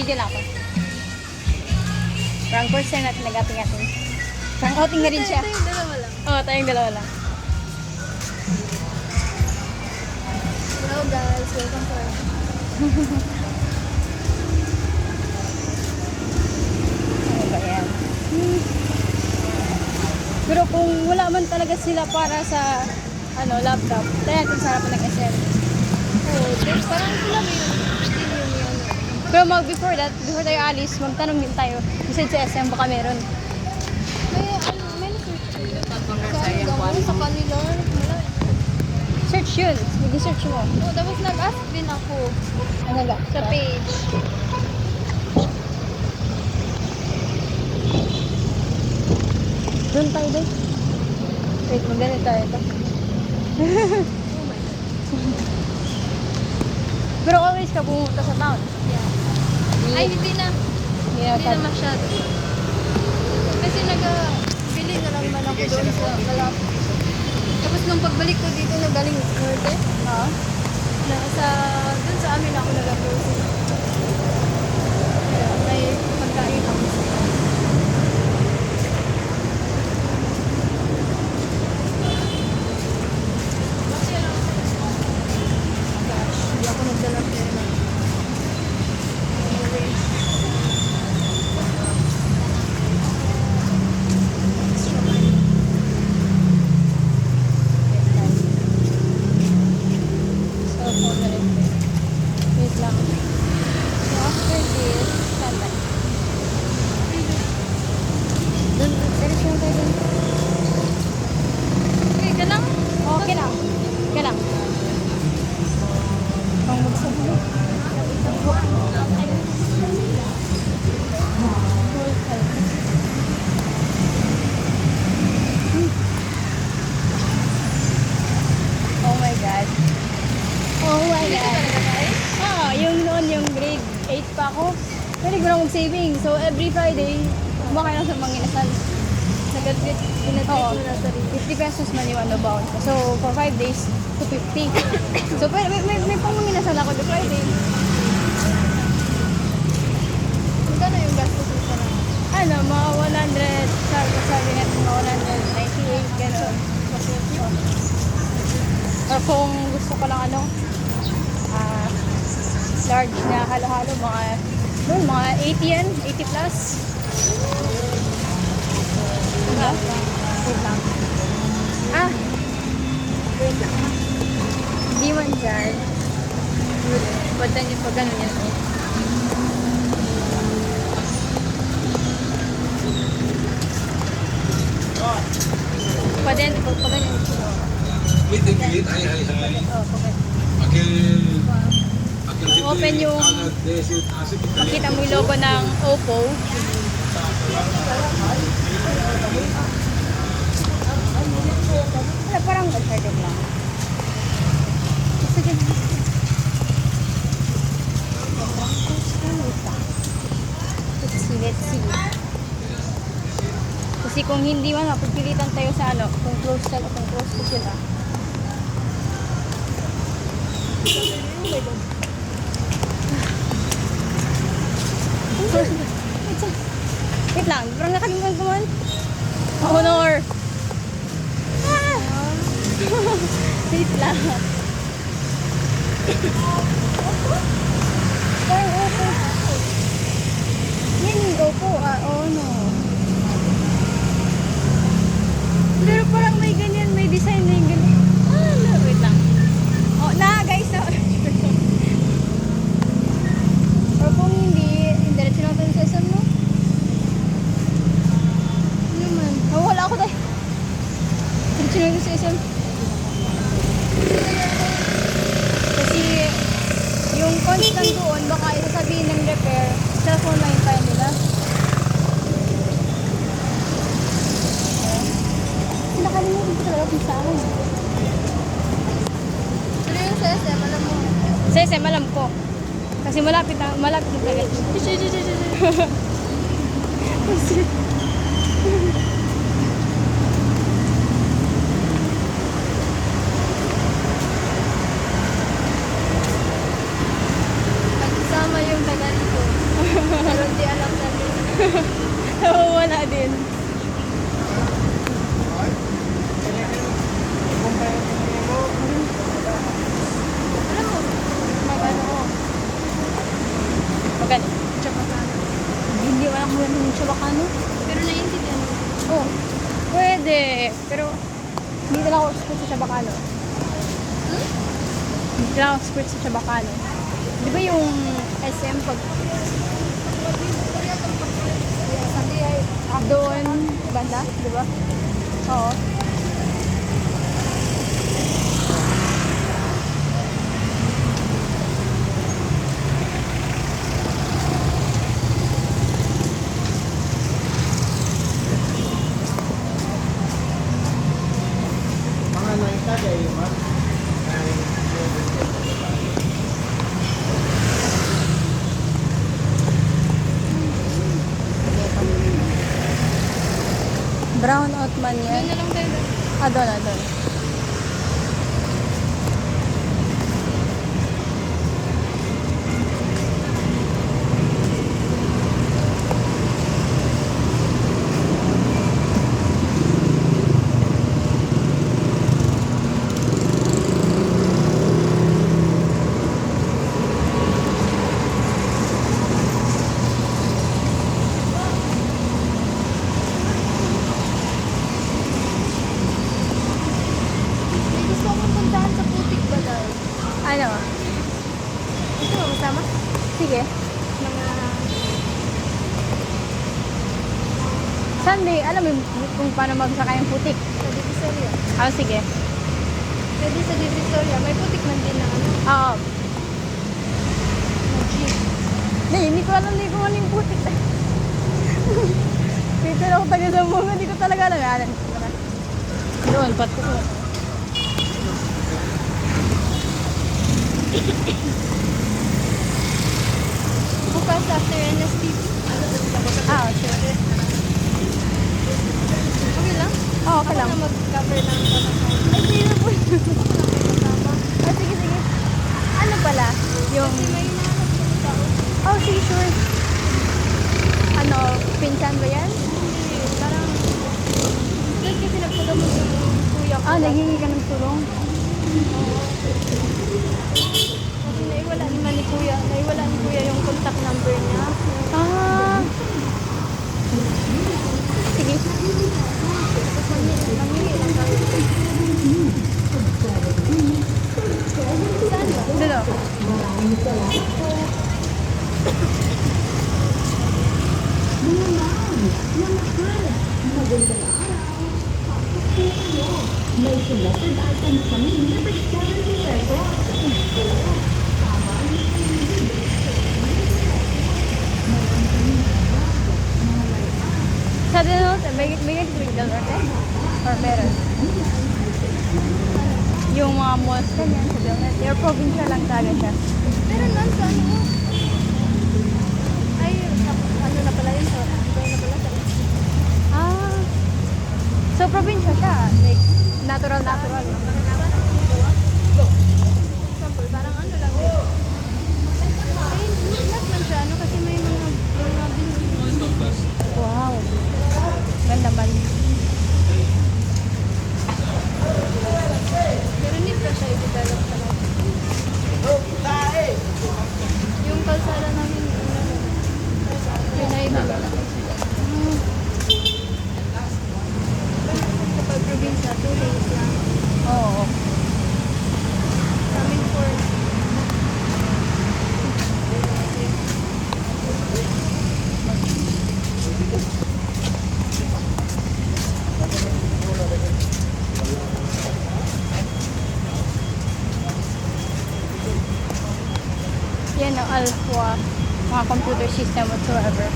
Video lang ako. Parang first time natin nag-outing-outing. Parang outing na rin siya. Tayong dalawa lang. Oo, tayong dalawa lang. Hello guys, welcome to our... Ano ba yan? Pero kung wala man talaga sila para sa laptop, tayo natin sa harapan ng SM. Oh, parang sila may yung Pero before tayo alis, magtanong din tayo. Kasi sa SM baka meron. may sa kanila. Wala. Search yun. Mag-search mo. Oh, tapos nag-ask din ako Ano ba? sa page. Doon tayo doon. Wait, magganit tayo ito. Pero always ka pumunta sa town. Yeah. Ay, hindi na. Hindi Hindi na masyado. Kasi nag-bili na lang man ako doon sa malapit. Tapos nung pagbalik ko dito na galing Norte, Oo. doon sa amin ako nag-grocery. Kaya may pagkain ako. Gosh, hindi ako nagdala pera. Anyway. Extra money. Cellphone na rin. Wait lang. So after this, saan tayo? Doon, search lang tayo doon. Okay ka lang? Okay lang. Okay lang. Ang magsabi. Oh my God. Oh my God. Yung noon, yung grade 8 pa ako. Pwede ko lang mag-saving. So, every Friday, kumakain ako sa mga inasal. Nag-treat Oo. mo na sarili. 50 pesos man yung bound ko. So, for 5 days, 250. So, pwede, may pangunginasal ako the Friday. Magkano yung gastos mo sa lang? Mga 100, sabi natin mga 198, gano'n. Or kung gusto ko lang large na halo-halo, mga 80 yan, 80 plus. Diba? Wait lang. Wait lang. Hindi man dyan. Ba't yung pag gano'n yan? Pwede yung Pilit, ay. Oh, okay. Aquel Open yung makita mo yung logo ng Oppo. Parang uncharted lang. Sige. Let's see. Kasi kung hindi man, mapagpilitan tayo sa kung close ko sila. Wait lang, parang nakalimutan ko man. Honor! Wait lang. Parang Oppo. Yan yung Oppo, no. Pero parang may ganyan, may design na yung ganyan. No, wait lang. Oh, guys, na. Or kung hindi, diretso lang tayo sa SM, no? Ano man? Wala ako tayo. Diretso lang tayo sa SM. Kasi, yung constant doon, baka isasabihin ng repair, cellphone lang yung tayo nila. Nakalimutan ko talaga kung saan. Pero yung sa SM, alam mo. Sa SM, alam ko. Kasi malapit na talaga. Nagsama yung taga dito. Nawawala din. Alam mo, mag-ano ko. Maganda. Chabacano. Hindi ko alam kung ano yung Chabacano. Pero naiintindihan mo. Oh, pwede. Pero, hindi talaga ako expert sa Chabacano. Hindi talaga ako expert sa Chabacano. Di ba yung SM pag Sabi ay, doon, banda, di ba? Oo. Mga naitagay, ma'am. Brown out man doon yan. na lang tayo. Ah, doon, ah, doon. May gusto akong puntahan sa putik ba daw? Ano? Gusto mo masama? Sige. Mga... Sunday, alam mo kung paano magsaka yung putik. Sa Divisoria. Ah, sige. Pwede sa Divisoria. May putik man din na ano. Oo. Na jeep. Hindi ko alam din kung ano yung putik. Dito na ako taga sa mga, hindi ko talaga alam. Alam ko na. Doon, pati ko. Bukas after NSTP. Ah, sure. Okay lang? Oo, okay lang. Ako na mag-cover ng panahon. Ay, sino po? Kasama. Ah, sige, sige. Ano pala? Yung... Kasi may hinahanap ko ng tao. Oh, sige, sure. Ano, pinsan ba yan? Hindi, parang... Doon kasi nagpagamot yung kuya ko. Ah, naghingi ka ng tulong. Kasi naiwala naman ni kuya. Naiwala ni kuya yung contact number niya. Ah. Sige. Tapos mangingi lang tayo. Saan ba? Doon o. Sa doon, may nag-drink doon, orte? Or meron? Yung mga malls kanyan sa doon. Your provincial lang talaga siya. Pero nan sa ano? Ay, ano na pala yun? Sa iba na pala. Ah. So, probinsya siya. Like, natural. Example, parang ano lang yun. Ay, not man siya, ano, kasi may mga building. Wow. Ganda man. Pero need pa siya i-develop talaga. Yung kalsada namin, pinaiba. Kapag probinsya, 2 days lang. Oo. Coming for... Yan o, Alpha. Mga computer system whatsoever.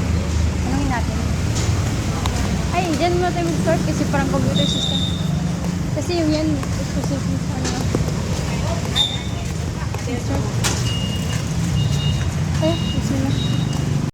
Anong natin? Ay, dyan muna tayo mag-start kasi parang computer system. Kasi yung yan, specific ano. Start. Eh,